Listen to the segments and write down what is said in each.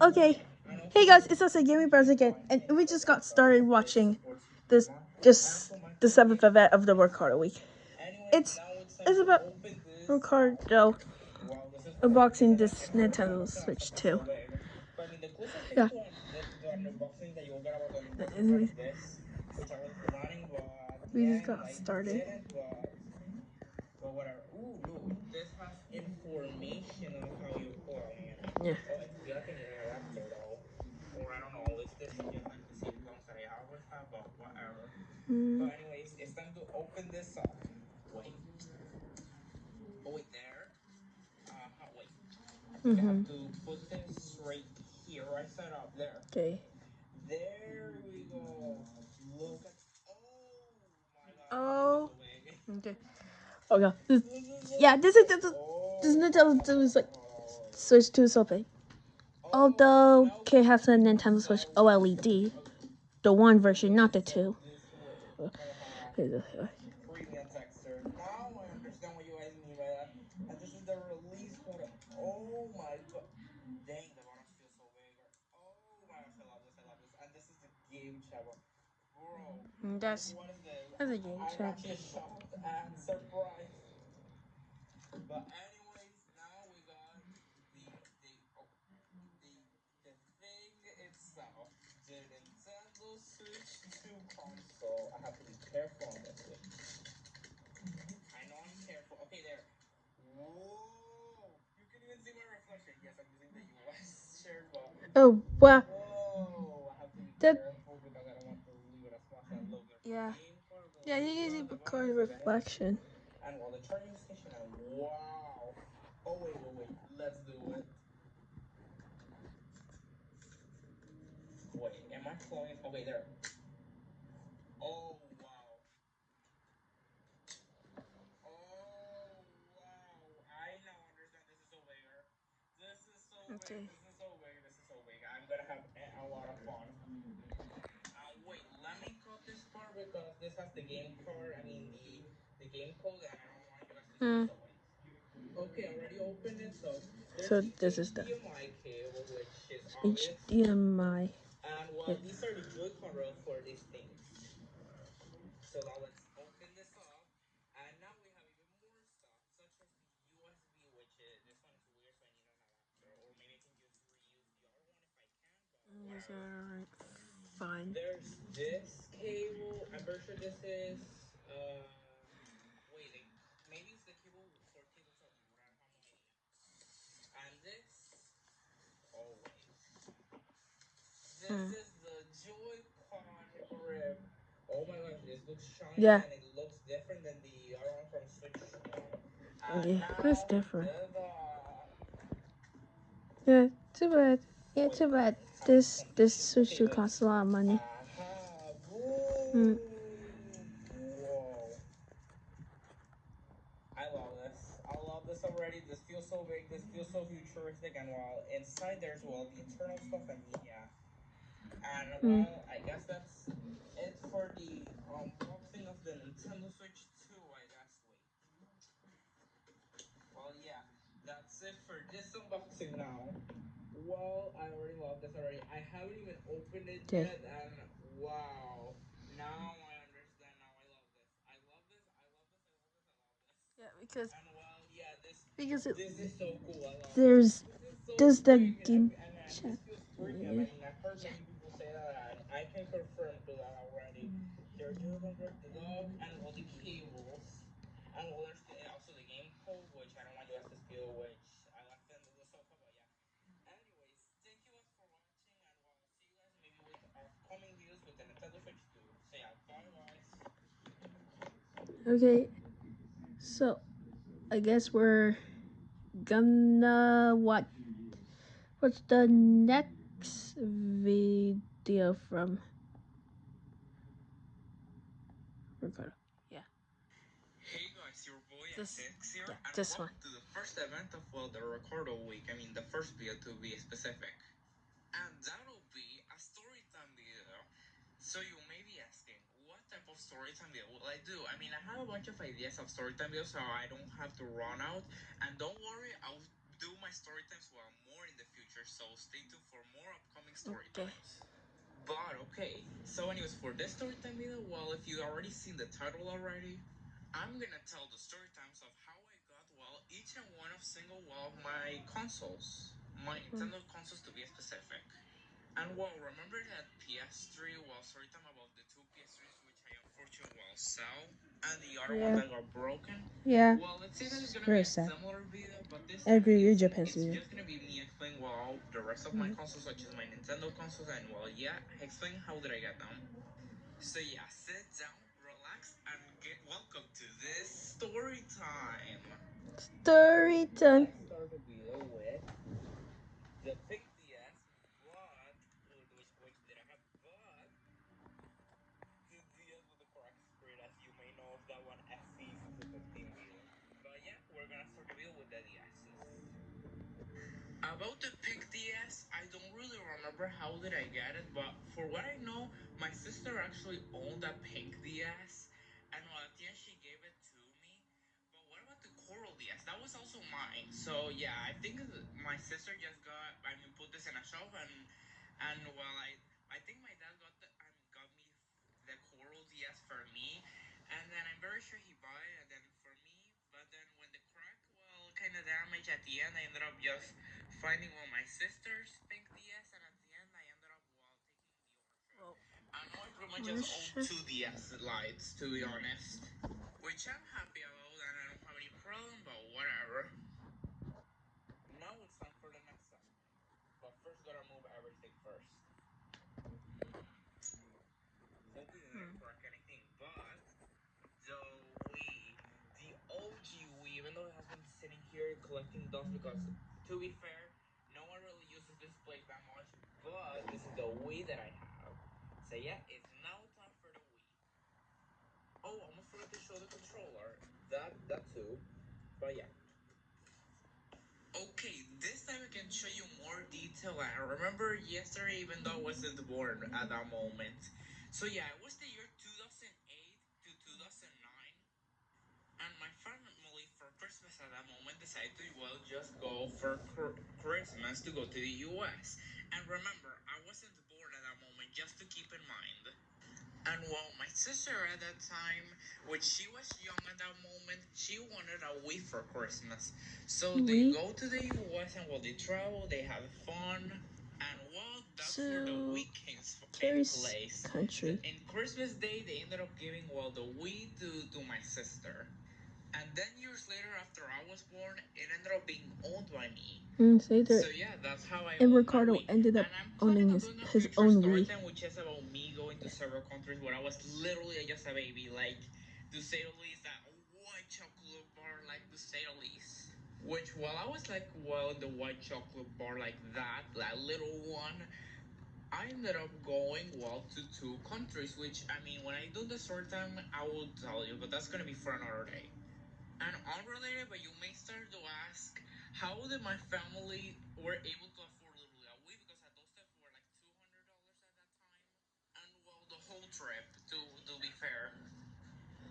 Okay, hey guys, it's us at Gaming Bros again, and we just got started watching this just the seventh event of the Ricardo week. It's about Ricardo unboxing this Nintendo Switch 2. Yeah. We just got started. But whatever. Ooh, look, this has information of how you pull. Yeah. Oh, it feels like an adapter though. Or I don't know, it's just like the same guns that I always have, but whatever. But anyways, it's time to open this up. Wait. Oh wait, there. Wait. I think I have to put this right here. Right side up there. Okay. There we go. Look at. Oh my god. Oh. This is so big. Okay. Oh yeah. This Nintendo is like Switch 2 is so big. Although K has a Nintendo Switch OLED, the one version, not the two. Premium texture. Now I understand what you guys mean by that. And this is the release button. Oh my god. Dang, the buttons feel so big. Oh my gosh, I love this. I love this. And this is the game channel. Bro, That's what is this? a game I'm chat. actually shocked and surprised. But anyways, now we got the thing itself. The Nintendo Switch 2 console. I have to be careful on this thing. I know I'm careful. Okay, there. Whoa! You can even see my reflection. Yes, I'm using the US shirt, but Oh wow. whoa! I have to be That careful because I don't want to leave it as much as look. There's yeah. the game card, Yeah, you can see the card buttons, the head, reflection. and well, the charging station. And wow! Oh wait! Let's do it. Wait, am I flowing? Okay, there. Oh wow! Oh wow! I now understand. This is so bigger. This is so big. Okay. This is so big. This is so big. I'm gonna have a lot of fun. Wait, let me cut this part because this has the game card. I mean the game code, and I don't want you guys to see. So wait. Okay, I already opened it. So there's So the this is the HDMI cable, which is obvious. HDMI. And well, these are the Joy-Con rails for these things. So now let's open this up. And now we have even more stuff, such as the USB, which is this one is weird, so I need an adapter, or maybe I can just reuse the other one if I can. But Yes, whatever. alright. Fine. There's this cable. I'm very sure this is wait, like maybe it's the cable for cable charging, but I have no idea. And this, oh wait, this is the Joy-Con grip. Oh my gosh, this looks shiny Yeah. and it looks different than the other one from Switch 1. And Yeah, that's now, different. ta-da! Yeah, too bad. Yeah, Wait, too bad. I have to This continue. Switch Okay, 2 wait. costs a lot of money. Aha! Mm. Boom! Whoa! I love this. I love this already. This feels so big. This feels so futuristic. And while inside there's well the internal stuff. I mean, yeah. And well, I guess that's it for the unboxing of the Nintendo Switch 2. I guess. Wait. Well, yeah. That's it for this unboxing now. Well, I already love this already. I haven't even opened it Okay. yet, and wow. Now I understand. Now I love this. I love this. I love this. I love this. I love this. Yeah, because And well, yeah, it, this is so cool. I love this. there's This is so the big, game and chat. this feels premium. I mean, I've heard many people say that, and I can confirm to that already. There's Joy-Con grip, the dog, and all the cables, and well, there's also the game code, which I don't want you guys to steal, which I left under the sofa, but yeah. Anyways, thank you guys for watching, and well, see you guys maybe with upcoming videos with the Nintendo Switch 2. So yeah, bye guys. Okay, so I guess we're gonna what's the next video from Ricardo? Yeah. Hey guys, your boy This, X here, yeah, and this welcome one. to the first event of well the Ricardo week. I mean the first video to be specific. And that'll be a story time video. So you may be asking, what type of story time video will I do? I mean, I have a bunch of ideas of story time videos, so I don't have to run out. And don't worry, I'll do my story times more in the future, so stay tuned for more upcoming story times. But okay, so anyways, for this story time video, well, if you already seen the title already, I'm gonna tell the story times of how I got each and one of single of my consoles, my Nintendo consoles to be specific. And remember that PS3 story time about the two PS3s which I unfortunately sell, and the other one that got broken. Yeah. Well, let's say that it's gonna Very be a sad. similar video, but this I time agree with you, Japan's it's video. just gonna be me explaining the rest of my consoles, such as my Nintendo consoles, and explain how did I get them. So yeah, sit down, relax, and get welcome to this story time. Story time. Let's start the video with the Pink DS, but which did I have? But the DS with the correct spirit, as you may know of that one SC 15 video. But yeah, we're gonna start the video with the DSs. About the Pink DS, I don't really remember how did I get it, but for what I know, my sister actually owned a Pink DS, and at the end she gave it to me. But what about the Coral DS? That was also mine. So yeah, I think my sister just put this in a shelf, I think my dad got me the Coral DS for me, and then I'm very sure he bought it, and then for me. But then when the crack, kind of damaged at the end, I ended up just finding my sister's Pink DS, and at the end, I ended up taking the ownership. I know I pretty much just own two DS lights, to be honest, which I'm happy about, and I don't have any problem. But whatever. Now it's time for the next segment. But first, gotta move everything first. Hopefully, they didn't crack anything, but the Wii, the OG Wii, even though it has been sitting here collecting dust, because to be fair, no one really uses this place that much, but this is the Wii that I have. So yeah, it's now time for the Wii. Oh, I almost forgot to show the controller. That too. But yeah. Okay, this time I can show you more detail. I remember yesterday, even though I wasn't born at that moment. So yeah, it was the year 2008 to 2009. And my family for Christmas at that moment decided to just go for Christmas to go to the US. And remember, I wasn't born at that moment, just to keep in mind. And my sister at that time, which she was young at that moment, she wanted a Wii for Christmas. So they go to the US and they travel, they have fun. And that's where the Wii came in place. Country. In Christmas Day, they ended up giving the Wii to my sister. And then years later, after I was born, it ended up being owned by me. So yeah, that's how I. And Ricardo ended up owning his own Wii. Time, which is about me going to several countries where I was literally just a baby, like to say the least, that white chocolate bar, like to say the least. Which while I was in the white chocolate bar like that little one, I ended up going to two countries. Which I mean, when I do the short time, I will tell you, but that's gonna be for another day. And unrelated, but you may start to ask, how did my family were able to afford literally a Wii? Because those times were like $200 at that time, and the whole trip. To be fair,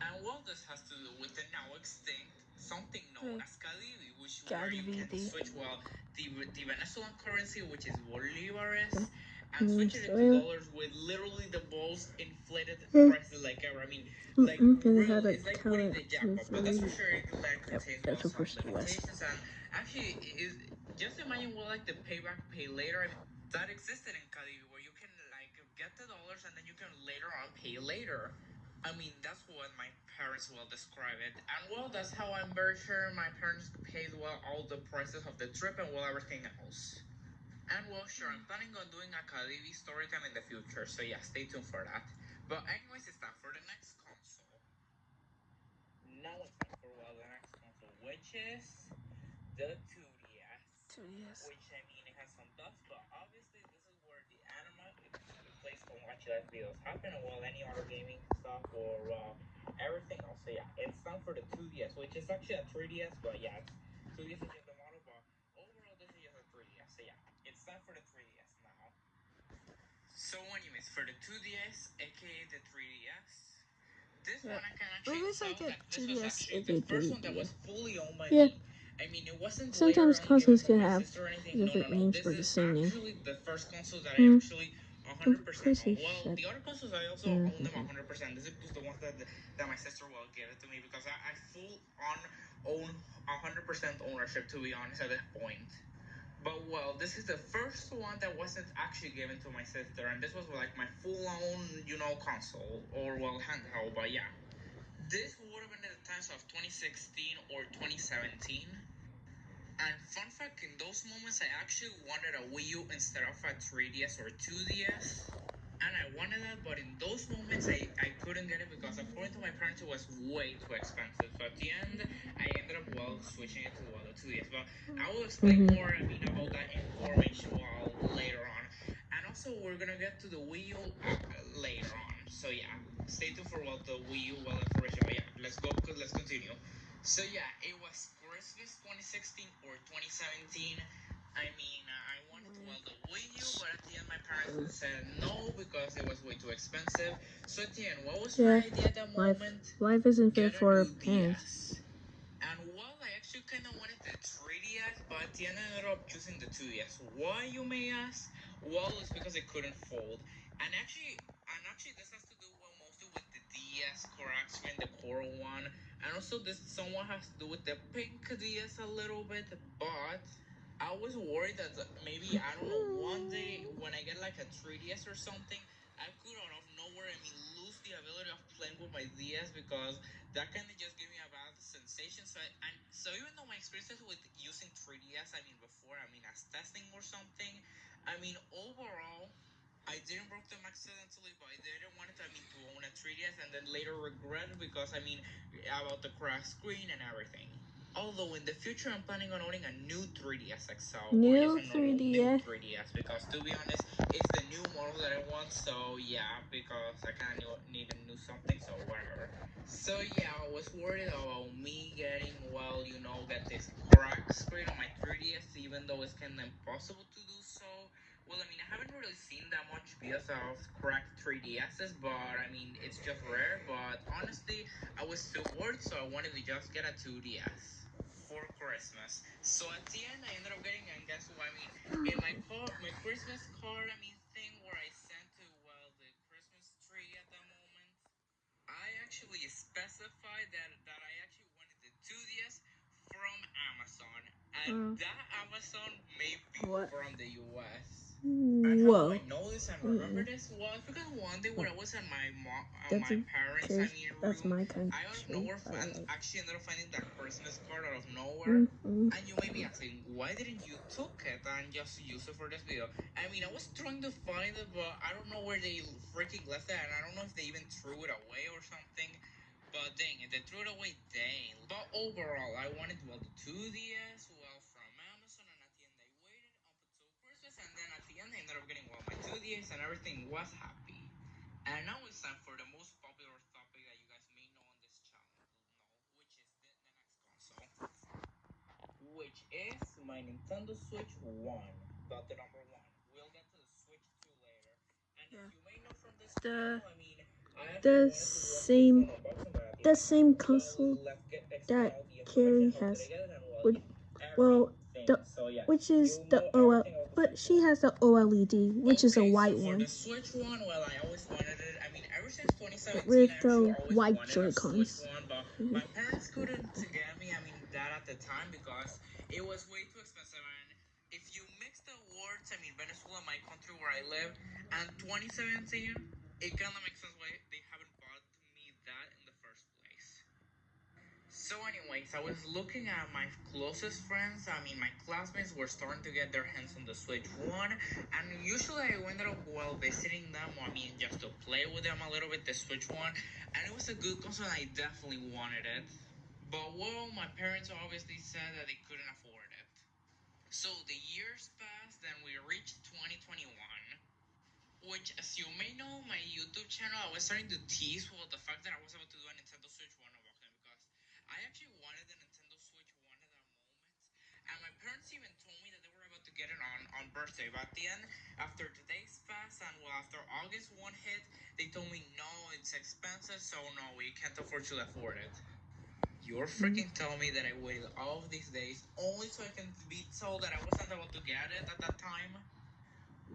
and this has to do with the now extinct something known as Cadivi, which where you can switch the Venezuelan currency, which is bolivares, and switch it into dollars with literally the most inflated prices ever. I mean, really, it's like winning the jackpot. But that's for sure. It contains some limitations, and actually, just imagine the payback pay later. I mean, that existed in Cadivi, where you can get the dollars and then you can later on pay later. I mean, that's what my parents will describe it. And that's how I'm very sure my parents paid all the prices of the trip and everything else. And sure, I'm planning on doing a Cadivi story time in the future. So yeah, stay tuned for that. But anyways, it's time for the next console. Now it's time for the next console, which is the 2DS. 2DS. Which I mean, it has some dust, but obviously this is where the anime place to watch live videos happen, and any other gaming stuff or everything else. So yeah, it's time for the 2DS, which is actually a 3DS, but yeah, 2DS is just the model, but overall this is just a 3DS. So yeah, it's time for the 3DS now. So anyways, for the 2DS, aka the 3DS. This one I can actually tell that this was actually the first one that was fully owned by me. I mean, it wasn't Sometimes later on given consoles for can my have sister or anything. No, different no, no. names This for the is same name. actually the first console that I actually 100% Pretty own. Well, shit. the other consoles I also own them 100%. This is just the ones that my sister will give it to me because I full on own 100% ownership, to be honest, at this point. But well, this is the first one that wasn't actually given to my sister, and this was like my full-on, console or well handheld. But yeah, this would have been at the times of 2016 or 2017. And fun fact, in those moments, I actually wanted a Wii U instead of a 3DS or 2DS. And I wanted that, but in those moments, I couldn't get it because according to my parents, it was way too expensive. So at the end, I ended up, well, switching it to, well, the 2DS. But I will explain more, about that information, well, later on. And also, we're gonna get to the Wii U later on. So yeah, stay tuned for, well, the Wii U, well, information. But yeah, let's continue. So yeah, it was Christmas 2016 or 2017. I mean, I wanted, well, the Wii U, but at the end my parents said no because it was way too expensive. So at the end, what was my idea at that moment? Life isn't fair Get a for new parents. DS. And well, I actually kind of wanted the 3DS, but at the end I ended up choosing the 2DS. Why, you may ask? Well, it's because it couldn't fold. And actually, this has to do, well, mostly with the DS core screen, the core one. And also, this somewhat has to do with the pink DS a little bit, but I was worried that maybe, I don't know, one day when I get like a 3DS or something, I could out of nowhere, lose the ability of playing with my DS because that kind of just gave me a bad sensation. So even though my experiences with using 3DS, before, as testing or something, overall, I didn't broke them accidentally, but I didn't want it, to own a 3DS and then later regret it because, about the cracked screen and everything. Although in the future, I'm planning on owning a new 3DS XL or just a normal new 3DS because, to be honest, it's the new model that I want. So yeah, because I kind of need a new something. So whatever. So yeah, I was worried about me getting, well, get this cracked screen on my 3DS, even though it's kind of impossible to do so. Well, I haven't really seen that much videos of cracked 3DSs, but it's just rare. But honestly, I was still bored, so I wanted to just get a 2DS for Christmas. So at the end, I ended up getting, and guess what? In my Christmas card, thing where I sent to, well, the Christmas tree at that moment, I actually specified that I actually wanted the 2DS from Amazon, and that Amazon may be from the US. And how do I know this and remember this? Well, I forgot one day where I was at my parents' room. I out of nowhere actually ended up finding that Christmas card out of nowhere. And you may be asking, why didn't you took it and just use it for this video? I was trying to find it, but I don't know where they freaking left it, and I don't know if they even threw it away or something. But dang, if they threw it away, dang. But overall, I wanted, well, the 2DS, well, from Amazon, and at the end I waited up until Christmas, and then at the end I ended up getting, well, my 2DS, and everything was happy. And now it's time for the most popular topic that you guys may know on this channel, which is the next console, which is my Nintendo Switch 1, but the number 1. We'll get to the Switch 2 later. And as you may know from this channel, the same console that Carrie has, which, well, which is the OL, but she has the OLED, which is a white for one. the Switch one, well, I always wanted it. Ever since 2017, With I the actually always white wanted a Switch Joy-Cons. one, but my parents couldn't get me, that at the time because it was way too expensive. And if you mix the words, Venezuela, my country where I live, and 2017, it kind of makes sense why they haven't bought me that in the first place. So anyways, I was looking at my closest friends. My classmates were starting to get their hands on the Switch 1. And usually I ended up, well, visiting them, just to play with them a little bit, the Switch 1. And it was a good console, and I definitely wanted it. But, well, my parents obviously said that they couldn't afford it. So the years passed, and we reached 2021. Which, as you may know, my YouTube channel, I was starting to tease, well, the fact that I was about to do a Nintendo Switch 1 unboxing because I actually wanted the Nintendo Switch 1 at that moment. And my parents even told me that they were about to get it on birthday. But at the end, after the days passed and, well, after August 1 hit, they told me, no, it's expensive, so no, we can't afford to afford it. You're freaking telling me that I waited all of these days only so I can be told that I wasn't about to get it at that time?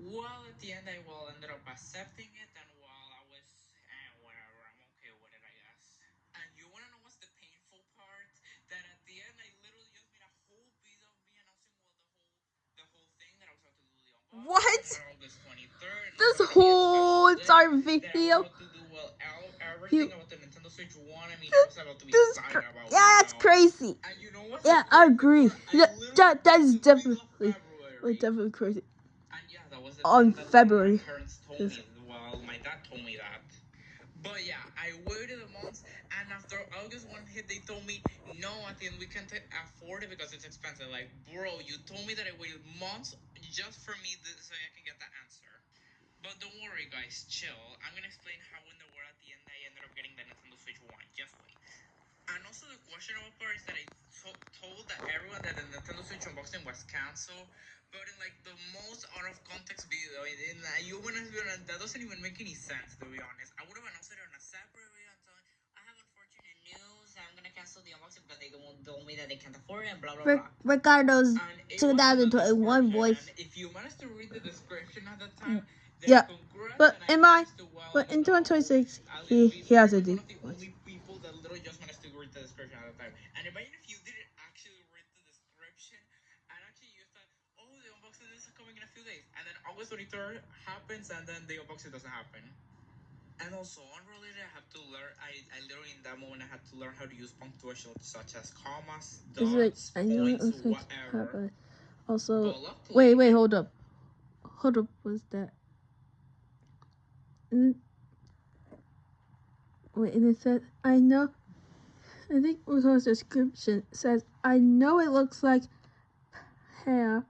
Well, at the end, I ended up accepting it, and while I was, whatever, I'm okay with it, I guess. And you wanna know what's the painful part? That at the end, I literally just made a whole video of me announcing, the whole thing that I was about to do the unboxing. What? On August 23rd. And This it was whole gonna be a special entire day. That I was video. about to do everything about the Nintendo Switch 1. I mean, I was about to be This excited about. yeah, that's crazy. And you know what? Yeah, I agree. That is definitely, definitely crazy. And yeah, that was the On thing that February. my parents told me. Well, my dad told me that. But yeah, I waited a month, and after August 1 hit, they told me, no, at the end we can't afford it because it's expensive. Like, bro, you told me that I waited months just for me so I can get that answer. But don't worry, guys, chill. I'm gonna explain how in the world at the end I ended up getting the Nintendo Switch 1. Just wait. And also the questionable part is that I told that everyone that the Nintendo Switch unboxing was canceled, but in like the most out of context video, that doesn't even make any sense, to be honest. I would have announced it on a separate video and told, I have unfortunate news, I'm gonna cancel the unboxing because they told me that they can't afford it and blah blah blah. Ricardo's 2021 voice. If you managed to read the description at the time, yeah, but in 2026 he has a D. People that literally just managed to read the description at the time. And imagine if you didn't actually read the description and actually you thought, oh, the unboxing is coming in a few days. And then August 23rd happens and then the unboxing doesn't happen. And also, unrelated, I have to learn, I literally in that moment, I had to learn how to use punctuation such as commas, dots, points, whatever. Also, wait, hold up. Was that? Wait, and it said, I know. I think Rico's description says, I know it looks like hair,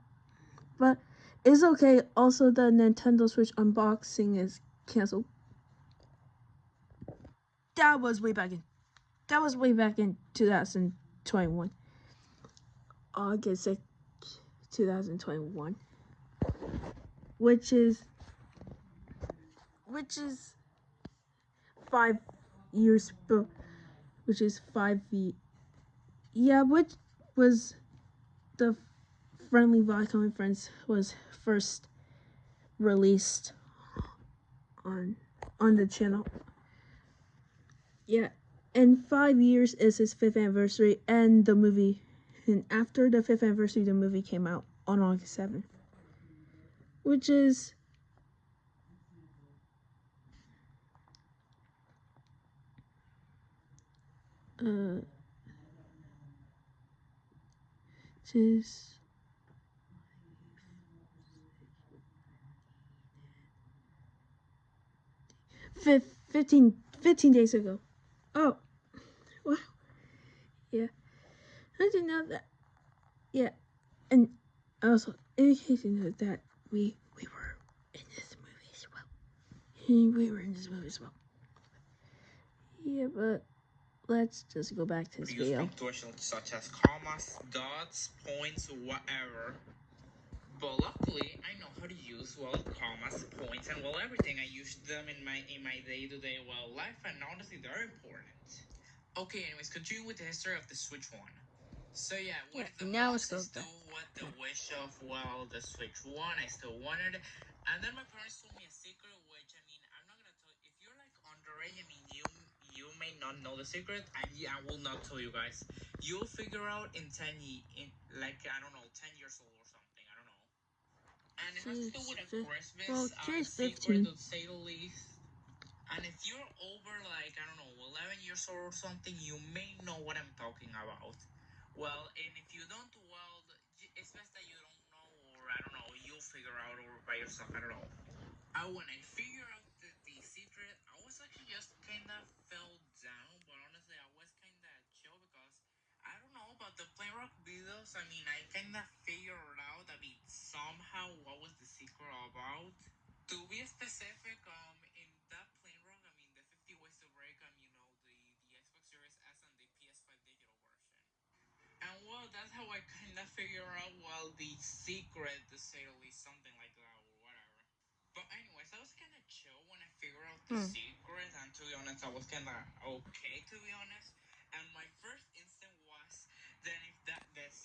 but it's okay. Also, the Nintendo Switch unboxing is canceled. That was way back in 2021. August 6th, 2021. Which is 5 years, which is 5 feet. Yeah, which was the Friendly Vodka and Friends was first released on the channel. Yeah, and 5 years is his 5th anniversary, and the movie, and after the 5th anniversary, the movie came out on August 7th, which is just 15 days ago. Oh, wow. Yeah, I didn't know that. Yeah, and also, in case you know that, we were in this movie as well. We were in this movie as well. Yeah, but let's just go back to this video. Punctuation such as commas, dots, points, whatever. But luckily, I know how to use commas, points, and everything. I use them in my day-to-day life, and honestly, they're important. Okay, anyways, continuing with the history of the Switch 1. So yeah, what if the mouse is still what the wish of the Switch 1? I still wanted it. And then my parents told me a secret, which I mean, I'm not gonna tell you. If you're like underage, I mean, you may not know the secret, and yeah, I will not tell you guys. You'll figure out in 10 like I don't know, 10 years old or something. I don't know. And it has to do with a Christmas secret, to say the least. And if you're over like I don't know, 11 years old or something, you may know what I'm talking about. Well, and if you don't, it's best that you don't know, or I don't know, you'll figure out or by yourself. I don't know. When I figured out the secret, I was actually just kind of fell down, but honestly, I was kind of chill because I don't know about the Play Rock videos. I mean, I kind of figured out, I mean, somehow what was the secret about. To be specific, in that Plane Rock, I mean, the 50 Ways to Break, the Xbox Series S and the PS5 digital version. And that's how I kind of figure out, the secret, to say the least, something like that, or whatever. But anyways, I was kind of chill when I figured out the secret, and to be honest, I was kind of okay, to be honest. And my first instinct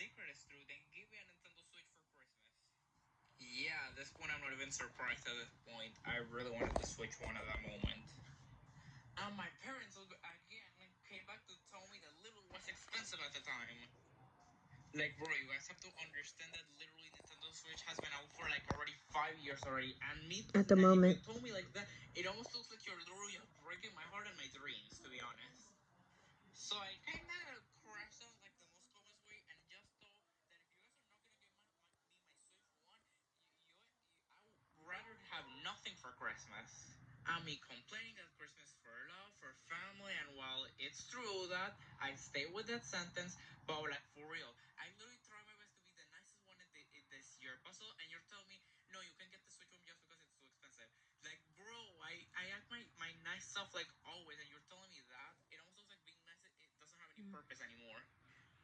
secret is true, they give me a Nintendo Switch for Christmas. Yeah, at this point I'm not even surprised at this point. I really wanted the Switch one at that moment. And my parents again came back to tell me that little was expensive at the time. Like, bro, you guys have to understand that literally Nintendo Switch has been out for like already 5 years already, and me At the and moment. if you told me like that, it almost looks like you're literally breaking my heart and my dreams, to be honest. So I kind of crashed out like the most common way, and just thought that if you guys are not gonna give me my Switch One, I would rather have nothing for Christmas. I mean, complaining at Christmas for love, for family, and while it's true that I stay with that sentence, but like for real, I literally try my best to be the nicest one in this year puzzle, and you're telling me, no, you can get the Switch One just because it's too expensive. Like, bro, I act my nice self like always, and you're telling me that? It almost looks like being nice, it doesn't have any purpose anymore.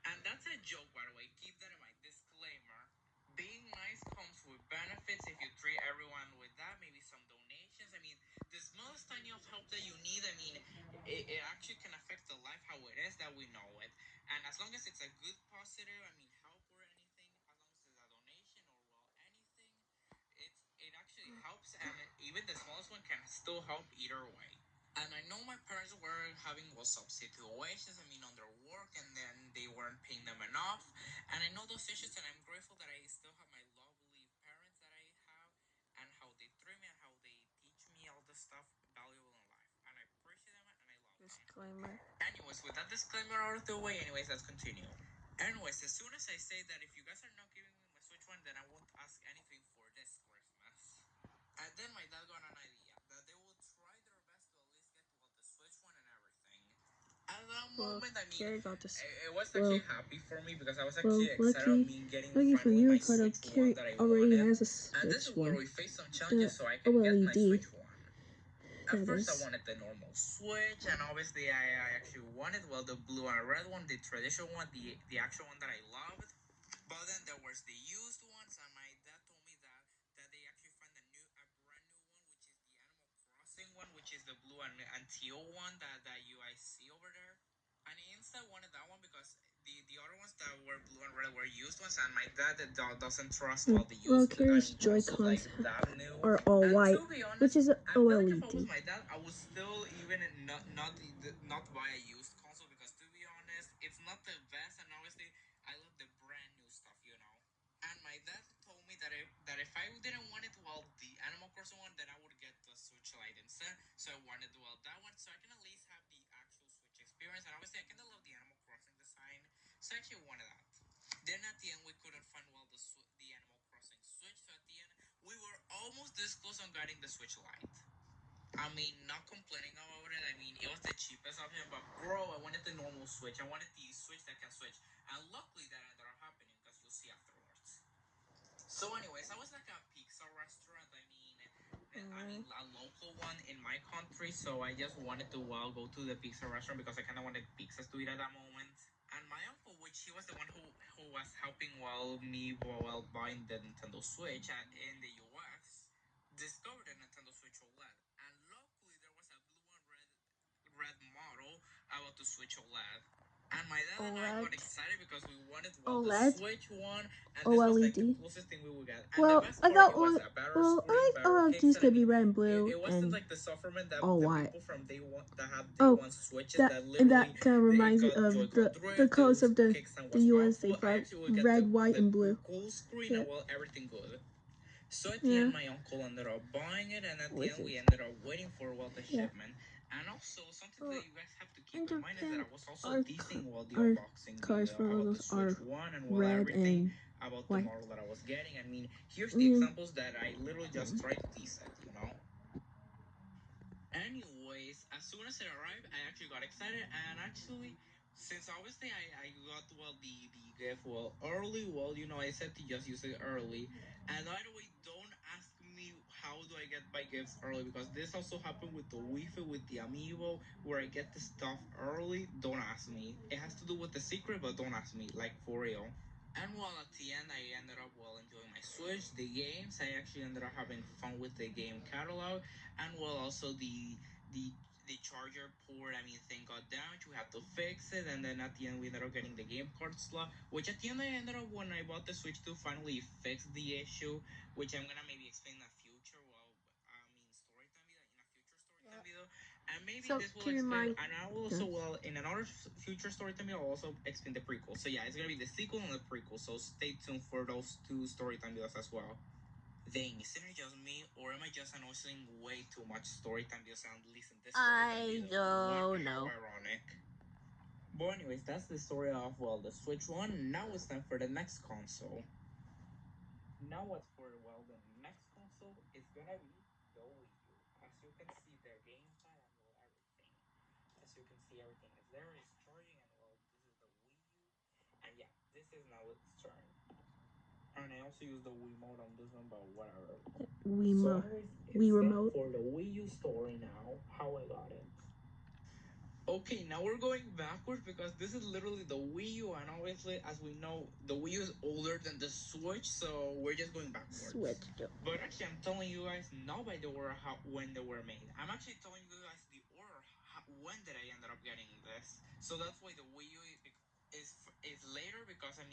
And that's a joke, by the way. Keep that in mind. Disclaimer. Being nice comes with benefits if you treat everyone with that. Maybe some donations. I mean, the smallest tiny of help that you need, I mean, it actually can affect the life how it is that we know it. And as long as it's a good positive, I mean, help or anything, as long as it's a donation or, well, anything, it actually helps. And even the smallest one can still help either way. And I know my parents were having some situations, I mean, on their work, and then they weren't paying them enough. And I know those issues, and I'm grateful that I still have my lovely parents that I have, and how they treat me, and how they teach me all the stuff valuable in life. And I appreciate them, and I love them. Disclaimer. Anyways, with that disclaimer out of the way, anyways, let's continue. Anyways, as soon as I say that if you guys are not giving me my Switch One, then I won't ask anything for this Christmas. And then my dad got an idea that they will try their best to at least get the Switch One and everything. At that moment, I mean, Carrie got this. it was actually happy for me because I was Well, actually excited on me getting lucky for finally you, my Ricardo, Switch Carrie One that I already wanted. has a And this Switch is where One. we face some challenges so I The can get my OLED. Switch One. At first, I wanted the normal Switch, and obviously, I actually wanted, well, the blue and red one, the traditional one, the actual one that I loved. But then there was the used ones, and my dad told me that they actually found a brand new one, which is the Animal Crossing one, which is the blue and teal one that you guys see over there. And he instead wanted that one because the other ones that were blue and red were used ones, and my dad doesn't trust all the used. Carrie's consoles Joy-Cons like that new. are all And white, to be honest, which is I feel like if I was OLED. my dad, I would still even not buy a used console because to be honest, it's not the best, and obviously I love the brand new stuff, you know. And my dad told me that if I didn't want it, well, the Animal Crossing one, then I would get the Switch Lite instead. So I wanted, well, that one, so I can at least have the actual Switch experience. And obviously, I kind of love the Animal Crossing design, so I actually wanted that. Then at the end, we couldn't find, well, the Animal Crossing Switch. So at the end, we were almost this close on getting the Switch Lite. I mean, not complaining about it. I mean, it was the cheapest option, but bro, I wanted the normal Switch. I wanted the Switch that can switch. And luckily that ended up happening because you'll see afterwards. So, anyways, I was like a pizza restaurant. I mean, a local one in my country. So I just wanted to, well, go to the pizza restaurant because I kind of wanted pizzas to eat at that moment. And my uncle, which he was the one who was helping, well, me while buying the Nintendo Switch in the US, discovered the Nintendo Switch OLED. And luckily, there was a blue and red model about to Switch OLED. And my dad and I got excited because we wanted, well, the Switch one, and this was like the closest thing we would get. And the best part, it was a better screen, better OLEDs kickset. could be red and blue, it wasn't and like the sufferment that all the white. people from day one that have day one switches that literally and that kind of reminds me of the colors of the US. They brought red, white, and blue. Cool screen, and, well, everything good. So at the end, my uncle ended up buying it, and at the end, we ended up waiting for, well, the shipment. And also, something that you guys have to keep in mind is that I was also teasing, well, the unboxing about the Switch One and, well, everything about the model that I was getting. I mean, here's the examples that I literally just tried to tease it, you know. Anyways, as soon as it arrived, I actually got excited, and actually, since obviously I got, well, the gift, well, early, well, you know, I said to just use it early. And by the way, don't ask me how do I get my gifts early, because this also happened with the Wii Fit, with the Amiibo, where I get the stuff early. Don't ask me. It has to do with the secret, but don't ask me, like, for real. And while at the end, I ended up, well, enjoying my Switch, the games. I actually ended up having fun with the game catalog, and, well, also the the charger port, thing got damaged. We had to fix it, and then at the end we ended up getting the game card slot, which at the end I ended up, when I bought the Switch 2, finally fixed the issue, which I'm gonna maybe explain in the future. Well, story time video, in a future story time video, and maybe So, this will keep in explain, mind. and I will also, well, in another future story time video, I'll also explain the prequel. So yeah, it's gonna be the sequel and the prequel. So stay tuned for those two story time videos as well. Then, is it just me, or am I just announcing way too much story time videos and listen this story time video? don't know. How ironic. But anyways, that's the story of, well, the Switch 1. Now it's time for the next console. Now what's for, well, the next console is gonna be the Wii U. As you can see, their gamepad and, well, everything. As you can see, everything is there, it's charging, and, well, this is the Wii U. And yeah, this is now its turn. And I also use the Wii mode on this one, but whatever. Wii remote for the Wii U story now. How I got it. Okay, now we're going backwards because this is literally the Wii U, and obviously, as we know, the Wii U is older than the Switch, so we're just going backwards. Switch. But actually, I'm telling you guys not by the order when they were made. I'm actually telling you guys the order when did I ended up getting this. So that's why the Wii U is later, because I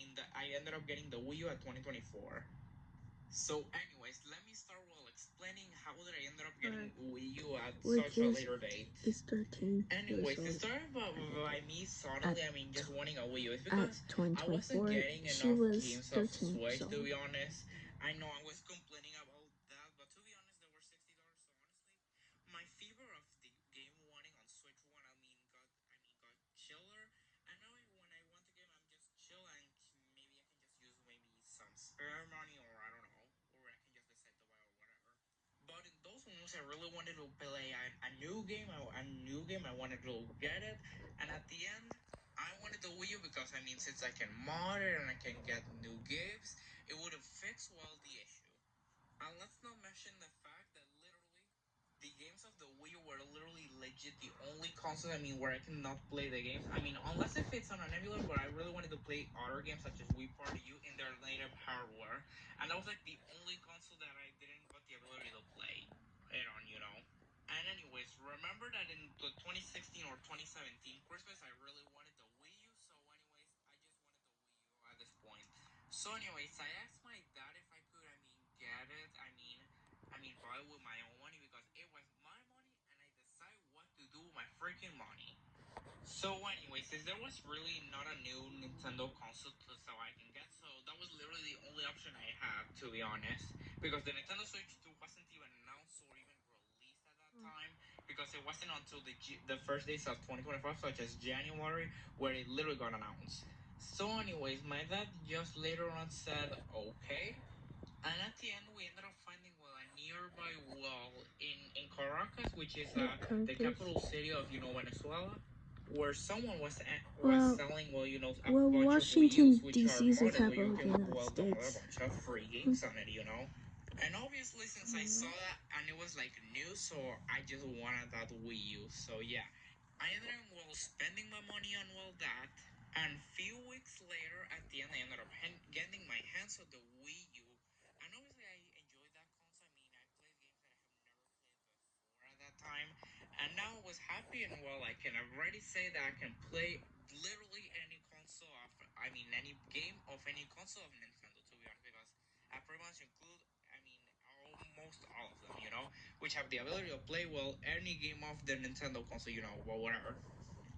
ended up getting the Wii U at 2024. So, anyways, let me start explaining how did I ended up getting Wii U at such a later date. Is 13. Anyways, it started by me suddenly, just wanting a Wii U. It's because I wasn't getting enough games of Switch, to be honest. I know I was complaining about that, but to be honest, they were $60. So honestly, my fever of the game wanting on Switch 1, got chiller. And now when I want a game, I'm just chill, and maybe I can just use maybe some spare money, or I don't know, or I can just decide to buy or whatever. But in those moments, I really wanted to play a new game. I wanted to get it, and at the end, I wanted the Wii U because since I can mod it and I can get new games, it would have fixed well the issue. And let's not mention the fact that literally the games of the Wii U were literally legit the only console, where I cannot play the games. Unless if it's on an emulator, but I really wanted to play other games such as Wii Party U in their native hardware. And that was like the only console that I didn't got the ability to play it on. And anyways, remember that in the 2016 or 2017 Christmas, I really wanted the Wii U. So anyways, I just wanted the Wii U at this point. So anyways, I asked my dad if I could, get it. Buy it with my own money because it was my money, and I decide what to do with my freaking money. So anyways, since there was really not a new Nintendo console so I can get, so that was literally the only option I had, to be honest, because the Nintendo Switch 2 wasn't even announced or even released at that time, because it wasn't until the first days of 2025, such as January, where it literally got announced. So anyways, my dad just later on said, okay. And at the end, we ended up finding a nearby wall in Caracas, which is the capital city of Venezuela, where someone was selling a bunch Washington, of Wii U's, which D.C. are is the modded, where capital you of the can United download a States. bunch of free games on it. And obviously, since I saw that and it was new, so I just wanted that Wii U. So yeah, I ended up spending my money on that. And few weeks later, at the end, I ended up getting my hands on the Wii U. And obviously, I enjoyed that console. I played games that I have never played before at that time. And now I was happy, and I can already say that I can play literally any console of, any game of any console of Nintendo, to be honest, because I pretty much include, almost all of them, which have the ability to play, any game of the Nintendo console, whatever.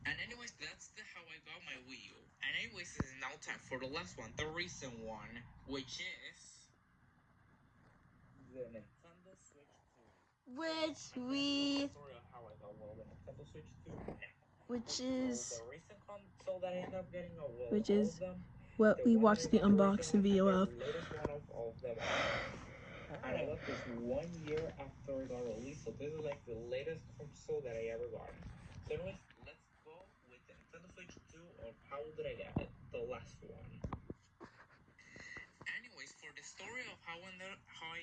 And anyways, that's how I got my Wii U. And anyways, it's now time for the last one, the recent one, which is the Nintendo Switch 2. Which I'm we, the story of how I got the Nintendo Switch 2 now. which is, the recent console that I ended up getting, which all is of them, what we watched the unboxing video of. the latest one of all of them. And I got this 1 year after it got released, so this is the latest console that I ever got. So anyways, let's go with the Nintendo Switch 2, or how did I get it? The last one. Anyways, for the story of how I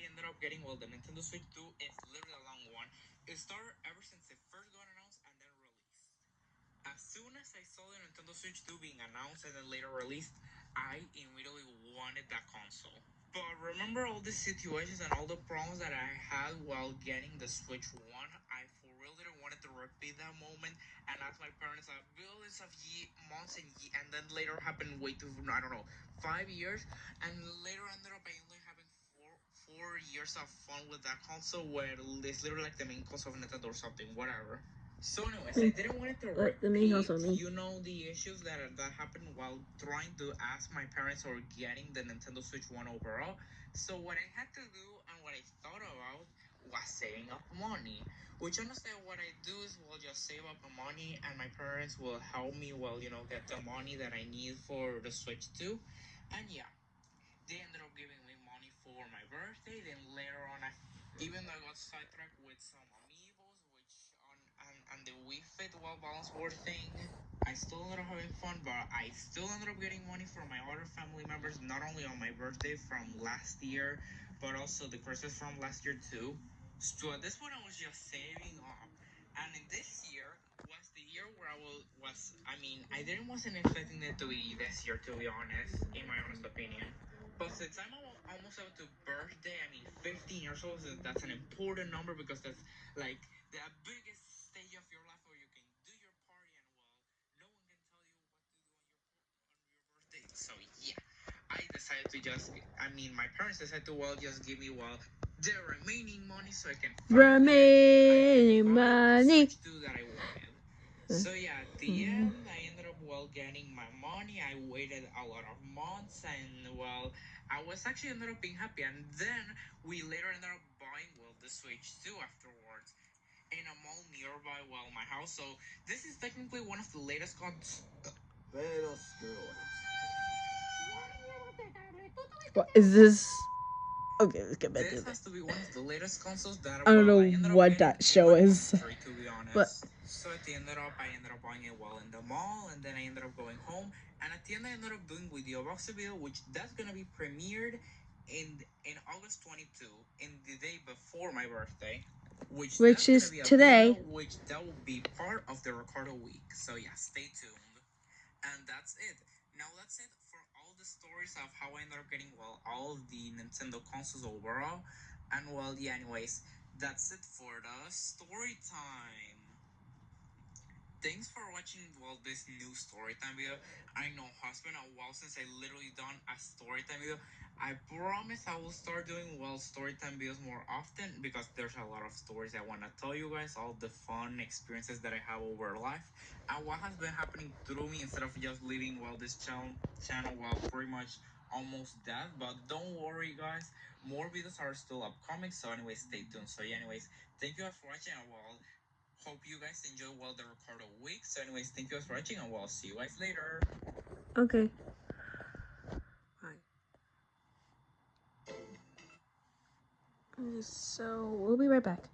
ended up getting the Nintendo Switch 2, it's literally a long one. It started ever since it first got announced and then released. As soon as I saw the Nintendo Switch 2 being announced and then later released, I immediately wanted that console. But remember all the situations and all the problems that I had while getting the Switch 1? I for real didn't want to repeat that moment and ask my parents billions of months and then later happened way too, I don't know, 5 years. And later ended up I only having 4 years of fun with that console where it's literally like the main console of Nintendo or something, whatever. So, anyways, I didn't want it to repeat, you know, the issues that happened while trying to ask my parents or getting the Nintendo Switch 1 overall. So, what I had to do and what I thought about was saving up money. Which honestly, what I do is will just save up the money, and my parents will help me, well, you know, get the money that I need for the Switch 2. And yeah, they ended up giving me money for my birthday. Then later on, even though I got sidetracked with some amiibos, which on the Wii Fit Well Balance Board thing, I still ended up having fun, but I still ended up getting money from my other family members, not only on my birthday from last year, but also the Christmas from last year too. So at this point, I was just saving up. And in this year was the year where I didn't wasn't expecting it to be this year, to be honest, in my honest opinion. But since I'm almost up to birthday, 15 years old, so that's an important number because that's like the biggest stage of your life where you can do your party and well, no one can tell you what to do on your birthday. So yeah, I decided to my parents decided to just give me the remaining money so I can Remaining money. Switch 2 that I wanted. So yeah, at the end, I ended up getting my money. I waited a lot of months, and well, I was actually ended up being happy. And then we later ended up buying the Switch 2 afterwards in a mall nearby my house. So this is technically one of the latest cons. What is this? Okay, let's get back to This it. has to be one of the latest consoles that I don't know I ended up what getting that show in my is. country, to be honest. But so at the I ended up buying it in the mall, and then I ended up going home. And at the end, I ended up doing Video Box Video, which that's gonna be premiered in August 22, in the day before my birthday. Which that's is gonna be a today. video, which that will be part of the Ricardo week. So yeah, stay tuned. And that's it. Now that's it for all the stories of how I ended up getting all of the Nintendo consoles overall. And yeah, anyways, that's it for the story time. Thanks for watching this new storytime video. I know it's been a while since I literally done a storytime video. I promise I will start doing storytime videos more often because there's a lot of stories I want to tell you guys, all the fun experiences that I have over life and what has been happening through me instead of just leaving this channel pretty much almost dead. But don't worry guys, more videos are still upcoming, so anyways stay tuned. So yeah, anyways, thank you guys for watching and hope you guys enjoy the Ricardo week. So anyways, thank you guys for watching and we'll see you guys later. Okay. Bye. So we'll be right back.